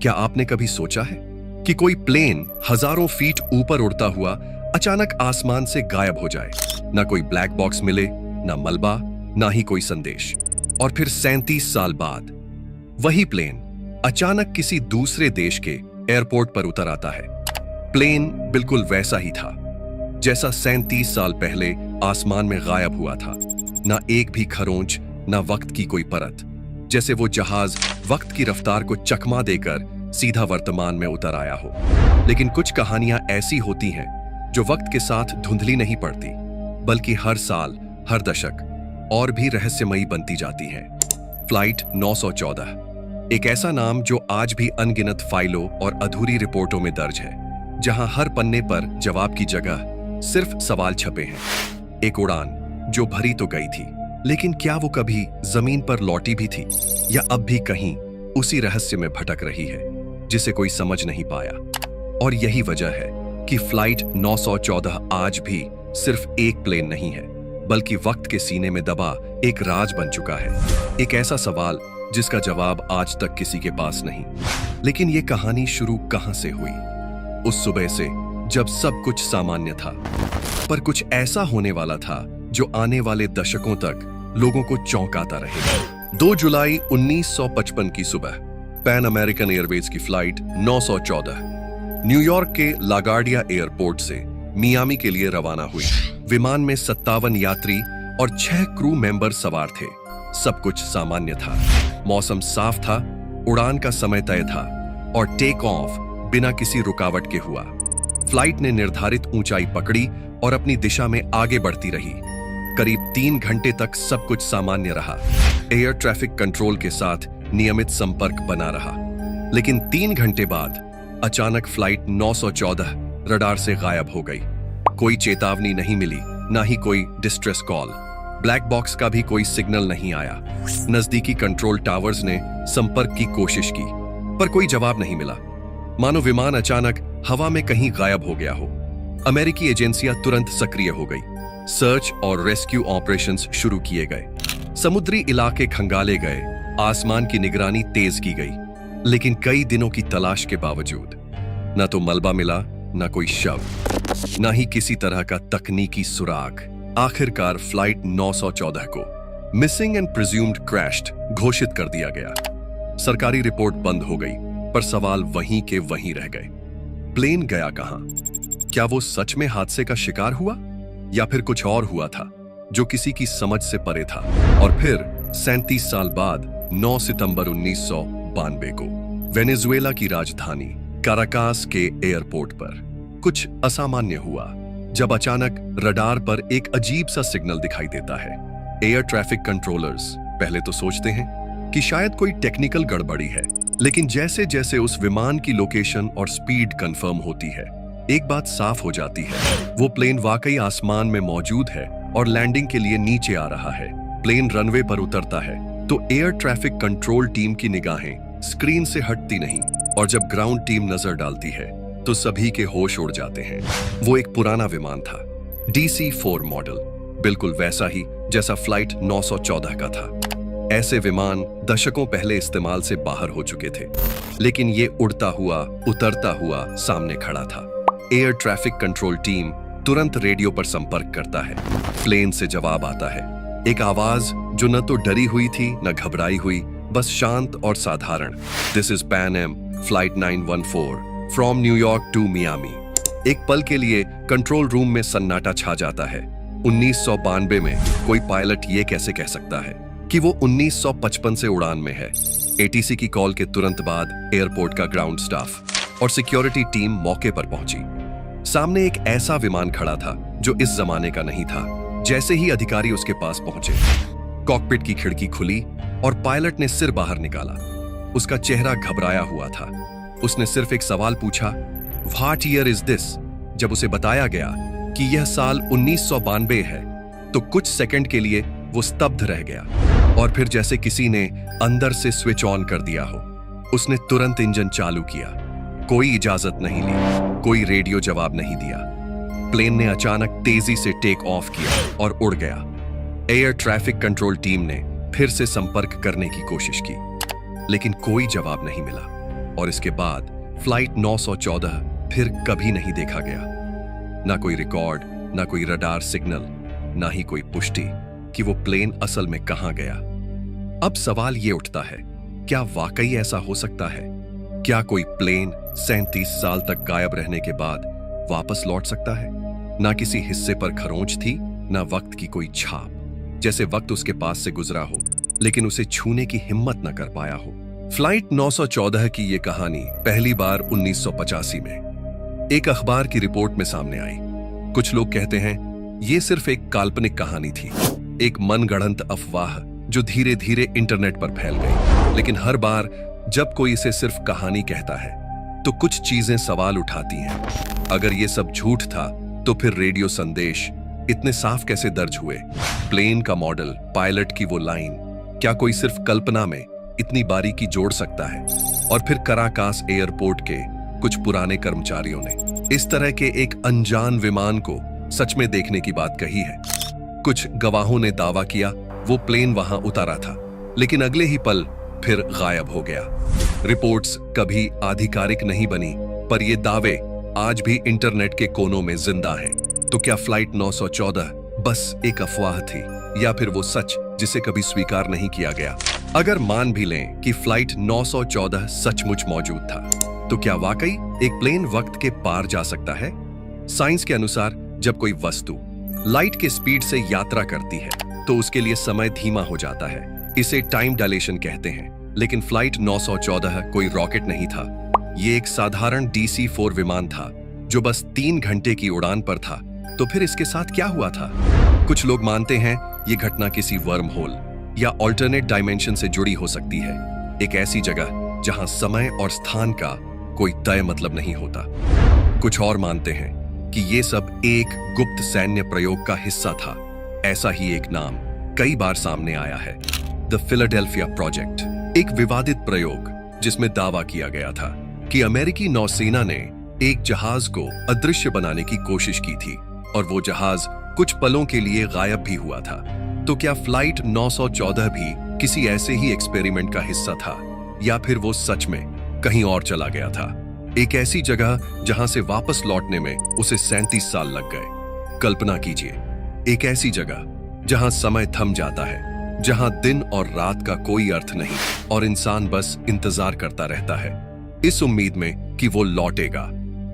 क्या आपने कभी सोचा है कि कोई प्लेन हजारों फीट ऊपर उड़ता हुआ अचानक आसमान से गायब हो जाए? ना कोई ब्लैक बॉक्स मिले, ना मलबा, ना ही कोई संदेश। और फिर 37 साल बाद वही प्लेन अचानक किसी दूसरे देश के एयरपोर्ट पर उतर आता है। प्लेन बिल्कुल वैसा ही था जैसा 37 साल पहले आसमान में गायब हुआ था। ना एक भी खरोंच, ना वक्त की कोई परत, जैसे वो जहाज वक्त की रफ्तार को चकमा देकर सीधा वर्तमान में उतर आया हो। लेकिन कुछ कहानियां ऐसी होती हैं जो वक्त के साथ धुंधली नहीं पड़ती, बल्कि हर साल, हर दशक और भी रहस्यमयी बनती जाती हैं। फ्लाइट 914 एक ऐसा नाम जो आज भी अनगिनत फाइलों और अधूरी रिपोर्टों में दर्ज है, जहां हर पन्ने पर जवाब की जगह सिर्फ सवाल छपे हैं। एक उड़ान जो भरी तो गई थी, लेकिन क्या वो कभी जमीन पर लौटी भी थी, या अब भी कहीं उसी रहस्य में भटक रही है जिसे कोई समझ नहीं पाया? और यही वजह है कि फ्लाइट 914 आज भी सिर्फ एक प्लेन नहीं है, बल्कि वक्त के सीने में दबा एक राज बन चुका है। एक ऐसा सवाल जिसका जवाब आज तक किसी के पास नहीं। लेकिन ये कहानी शुरू कहां से हुई? उस सुबह से जब सब कुछ सामान्य था, पर कुछ ऐसा होने वाला था जो आने वाले दशकों तक लोगों को चौंकाता रहेगा। 2 जुलाई 1955 की सुबह पैन अमेरिकन एयरवेज की फ्लाइट 914 न्यूयॉर्क के लागार्डिया एयरपोर्ट से मियामी के लिए रवाना हुई। विमान में 57 यात्री और 6 क्रू मेंबर सवार थे। सब कुछ सामान्य था, मौसम साफ था, उड़ान का समय तय था और टेक ऑफ बिना किसी रुकावट के हुआ। फ्लाइट ने निर्धारित ऊंचाई पकड़ी और अपनी दिशा में आगे बढ़ती रही। करीब 3 घंटे तक सब कुछ सामान्य रहा। एयर ट्रैफिक कंट्रोल के साथ नियमित संपर्क बना रहा। लेकिन 3 घंटे बाद अचानक फ्लाइट 914 रडार से गायब हो गई। कोई चेतावनी नहीं मिली, ना ही कोई डिस्ट्रेस कॉल। ब्लैक बॉक्स का भी कोई सिग्नल नहीं आया। नजदीकी कंट्रोल टावर्स ने संपर्क की कोशिश की, पर कोई जवाब नहीं मिला, मानो विमान अचानक हवा में कहीं गायब हो गया हो। अमेरिकी एजेंसियां तुरंत सक्रिय हो गई। सर्च और रेस्क्यू ऑपरेशंस शुरू किए गए। समुद्री इलाके खंगाले गए, आसमान की निगरानी तेज की गई। लेकिन कई दिनों की तलाश के बावजूद न तो मलबा मिला, न कोई शव, न ही किसी तरह का तकनीकी सुराग। आखिरकार फ्लाइट 914 को मिसिंग एंड प्रिज्यूम्ड क्रैश्ड घोषित कर दिया गया। सरकारी रिपोर्ट बंद हो गई, पर सवाल वहीं के वहीं रह गए। प्लेन गया कहां? क्या वो सच में हादसे का शिकार हुआ, या फिर कुछ और हुआ था जो किसी की समझ से परे था? और फिर 37 साल बाद 9 सितंबर 1992 को वेनेजुएला की राजधानी काराकास के एयरपोर्ट पर कुछ असामान्य हुआ, जब अचानक रडार पर एक अजीब सा सिग्नल दिखाई देता है। एयर ट्रैफिक कंट्रोलर्स पहले तो सोचते हैं कि शायद कोई टेक्निकल गड़बड़ी है, लेकिन जैसे जैसे उस विमान की लोकेशन और स्पीड कंफर्म होती है, एक बात साफ हो जाती है, वो प्लेन वाकई आसमान में मौजूद है और लैंडिंग के लिए नीचे आ रहा है। प्लेन रनवे पर उतरता है तो एयर ट्रैफिक कंट्रोल टीम की निगाहें स्क्रीन से हटती नहीं, और जब ग्राउंड टीम नजर डालती है तो सभी के होश उड़ जाते हैं। वो एक पुराना विमान था, DC-4 मॉडल, बिल्कुल वैसा ही जैसा फ्लाइट 914 का था। ऐसे विमान दशकों पहले इस्तेमाल से बाहर हो चुके थे, लेकिन ये उड़ता हुआ, उतरता हुआ सामने खड़ा था। एयर ट्रैफिक कंट्रोल टीम तुरंत रेडियो पर संपर्क करता है। प्लेन से जवाब आता है, एक आवाज जो न तो डरी हुई थी न घबराई हुई, बस शांत और साधारण। This is Pan Am flight 914 from New York to Miami. एक पल के लिए कंट्रोल रूम में सन्नाटा छा जाता है। 1992 में कोई पायलट ये कैसे कह सकता है कि वो 1955 से उड़ान में है? ATC की कॉल के तुरंत बाद एयरपोर्ट का ग्राउंड स्टाफ और सिक्योरिटी टीम मौके पर पहुंची। सामने एक ऐसा विमान खड़ा था जो इस जमाने का नहीं था। जैसे ही अधिकारी उसके पास पहुंचे, कॉकपिट की खिड़की खुली और पायलट ने सिर बाहर निकाला। उसका चेहरा घबराया हुआ था। उसने सिर्फ एक सवाल पूछा, व्हाट ईयर इज दिस? जब उसे बताया गया कि यह साल 1992 है, तो कुछ सेकंड के लिए वो स्तब्ध रह गया, और फिर जैसे किसी ने अंदर से स्विच ऑन कर दिया हो, उसने तुरंत इंजन चालू किया। कोई इजाजत नहीं ली, कोई रेडियो जवाब नहीं दिया। प्लेन ने अचानक तेजी से टेक ऑफ किया और उड़ गया। एयर ट्रैफिक कंट्रोल टीम ने फिर से संपर्क करने की कोशिश की, लेकिन कोई जवाब नहीं मिला। और इसके बाद फ्लाइट 914 फिर कभी नहीं देखा गया। ना कोई रिकॉर्ड, ना कोई रडार सिग्नल, ना ही कोई पुष्टि कि वो प्लेन असल में कहां गया। अब सवाल ये उठता है, क्या वाकई ऐसा हो सकता है? क्या कोई प्लेन 37 साल तक गायब रहने के बाद वापस लौट सकता है? ना किसी हिस्से पर खरोंच थी, ना वक्त की कोई छाप, जैसे वक्त उसके पास से गुजरा हो लेकिन उसे छूने की हिम्मत न कर पाया हो। फ्लाइट 914 की यह कहानी पहली बार 1985 में एक अखबार की रिपोर्ट में सामने आई। कुछ लोग कहते हैं यह सिर्फ एक काल्पनिक कहानी थी, एक मनगढ़ंत अफवाह जो धीरे धीरे इंटरनेट पर फैल गई। लेकिन हर बार जब कोई इसे सिर्फ कहानी कहता है तो कुछ चीजें सवाल उठाती हैं। अगर ये सब झूठ था तो फिर रेडियो संदेश इतने साफ कैसे दर्ज हुए? प्लेन का मॉडल, पायलट की वो लाइन, क्या कोई सिर्फ कल्पना में इतनी बारीकी जोड़ सकता है? और फिर कराकास एयरपोर्ट के कुछ पुराने कर्मचारियों ने इस तरह के एक अनजान विमान को सच में देखने की बात कही है। कुछ गवाहों ने दावा किया वो प्लेन वहां उतारा था, लेकिन अगले ही पल फिर गायब हो गया। रिपोर्ट्स कभी आधिकारिक नहीं बनी, पर ये दावे आज भी इंटरनेट के कोनों में जिंदा हैं। तो क्या फ्लाइट 914 बस एक अफवाह थी, या फिर वो सच जिसे कभी स्वीकार नहीं किया गया? अगर मान भी लें कि फ्लाइट 914 सचमुच मौजूद था, तो क्या वाकई एक प्लेन वक्त के पार जा सकता है? साइंस के अनुसार जब कोई वस्तु लाइट के स्पीड से यात्रा करती है तो उसके लिए समय धीमा हो जाता है। इसे टाइम डायलेशन कहते हैं। लेकिन फ्लाइट 914 कोई रॉकेट नहीं था। ये एक साधारण DC-4 विमान था जो बस 3 घंटे की उड़ान पर था। तो फिर इसके साथ क्या हुआ था? कुछ लोग मानते हैं ये घटना किसी वर्म होल या ऑल्टरनेट डायमेंशन से जुड़ी हो सकती है, एक ऐसी जगह जहां समय और स्थान का कोई तय मतलब नहीं होता। कुछ और मानते हैं कि ये सब एक गुप्त सैन्य प्रयोग का हिस्सा था। ऐसा ही एक नाम कई बार सामने आया है, द फिलाडेल्फिया प्रोजेक्ट, एक विवादित प्रयोग जिसमें दावा किया गया था कि अमेरिकी नौसेना ने एक जहाज को अदृश्य बनाने की कोशिश की थी और वो जहाज कुछ पलों के लिए गायब भी हुआ था। तो क्या फ्लाइट 914 भी किसी ऐसे ही एक्सपेरिमेंट का हिस्सा था, या फिर वो सच में कहीं और चला गया था, एक ऐसी जगह जहां से वापस लौटने में उसे 37 साल लग गए? कल्पना कीजिए, एक ऐसी जगह जहां समय थम जाता है, जहां दिन और रात का कोई अर्थ नहीं और इंसान बस इंतजार करता रहता है, इस उम्मीद में कि वो लौटेगा।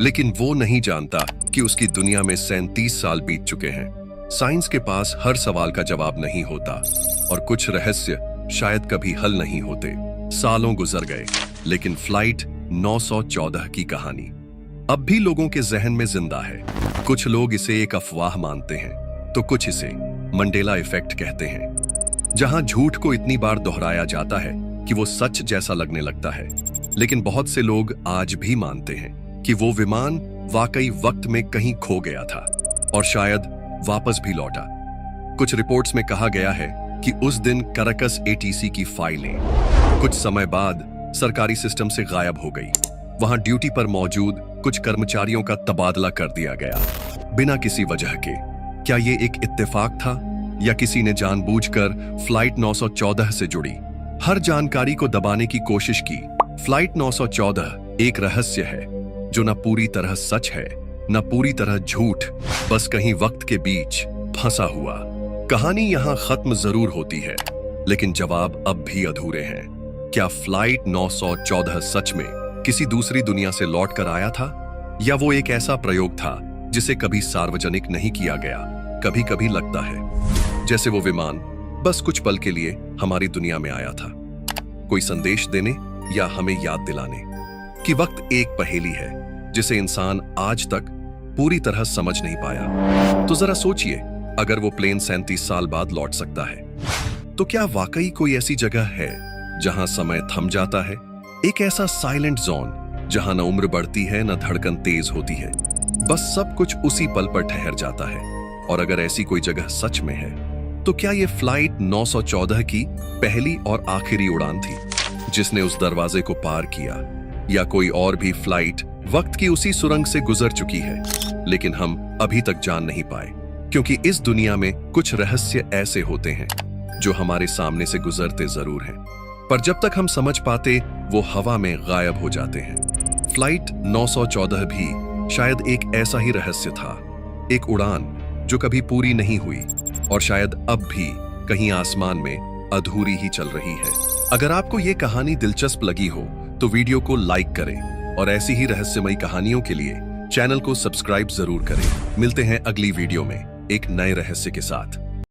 लेकिन वो नहीं जानता कि उसकी दुनिया में 37 साल बीत चुके हैं। साइंस के पास हर सवाल का जवाब नहीं होता और कुछ रहस्य शायद कभी हल नहीं होते। सालों गुजर गए, लेकिन फ्लाइट 914 की कहानी अब भी लोगों के जहन में जिंदा है। कुछ लोग इसे एक अफवाह मानते हैं, तो कुछ इसे मंडेला इफेक्ट कहते हैं, जहां झूठ को इतनी बार दोहराया जाता है कि वो सच जैसा लगने लगता है। लेकिन बहुत से लोग आज भी मानते हैं कि वो विमान वाकई वक्त में कहीं खो गया था और शायद वापस भी लौटा। कुछ रिपोर्ट्स में कहा गया है कि उस दिन कराकस ATC की फाइलें कुछ समय बाद सरकारी सिस्टम से गायब हो गई। वहां ड्यूटी पर मौजूद कुछ कर्मचारियों का तबादला कर दिया गया बिना किसी वजह के। क्या ये एक इत्तेफाक था, या किसी ने जानबूझकर फ्लाइट 914 से जुड़ी हर जानकारी को दबाने की कोशिश की? फ्लाइट 914 एक रहस्य है जो न पूरी तरह सच है, न पूरी तरह झूठ, बस कहीं वक्त के बीच फंसा हुआ। कहानी यहां खत्म जरूर होती है, लेकिन जवाब अब भी अधूरे हैं। क्या फ्लाइट 914 सच में किसी दूसरी दुनिया से लौट कर आया था, या वो एक ऐसा प्रयोग था जिसे कभी सार्वजनिक नहीं किया गया? कभी कभी लगता है जैसे वो विमान बस कुछ पल के लिए हमारी दुनिया में आया था, कोई संदेश देने या हमें याद दिलाने कि वक्त एक पहेली है जिसे इंसान आज तक पूरी तरह समझ नहीं पाया। तो जरा सोचिए, अगर वो प्लेन 37 साल बाद लौट सकता है, तो क्या वाकई कोई ऐसी जगह है जहां समय थम जाता है, एक ऐसा साइलेंट जोन जहां न उम्र बढ़ती है न धड़कन तेज होती है, बस सब कुछ उसी पल पर ठहर जाता है? और अगर ऐसी कोई जगह सच में है, तो क्या ये फ्लाइट 914 की पहली और आखिरी उड़ान थी जिसने उस दरवाजे को पार किया, या कोई और भी फ्लाइट वक्त की उसी सुरंग से गुजर चुकी है, लेकिन हम अभी तक जान नहीं पाए? क्योंकि इस दुनिया में कुछ रहस्य ऐसे होते हैं जो हमारे सामने से गुजरते जरूर हैं, पर जब तक हम समझ पाते वो हवा में गायब हो जाते हैं। फ्लाइट 914 भी शायद एक ऐसा ही रहस्य था, एक उड़ान जो कभी पूरी नहीं हुई और शायद अब भी कहीं आसमान में अधूरी ही चल रही है। अगर आपको ये कहानी दिलचस्प लगी हो तो वीडियो को लाइक करें और ऐसी ही रहस्यमयी कहानियों के लिए चैनल को सब्सक्राइब जरूर करें। मिलते हैं अगली वीडियो में एक नए रहस्य के साथ।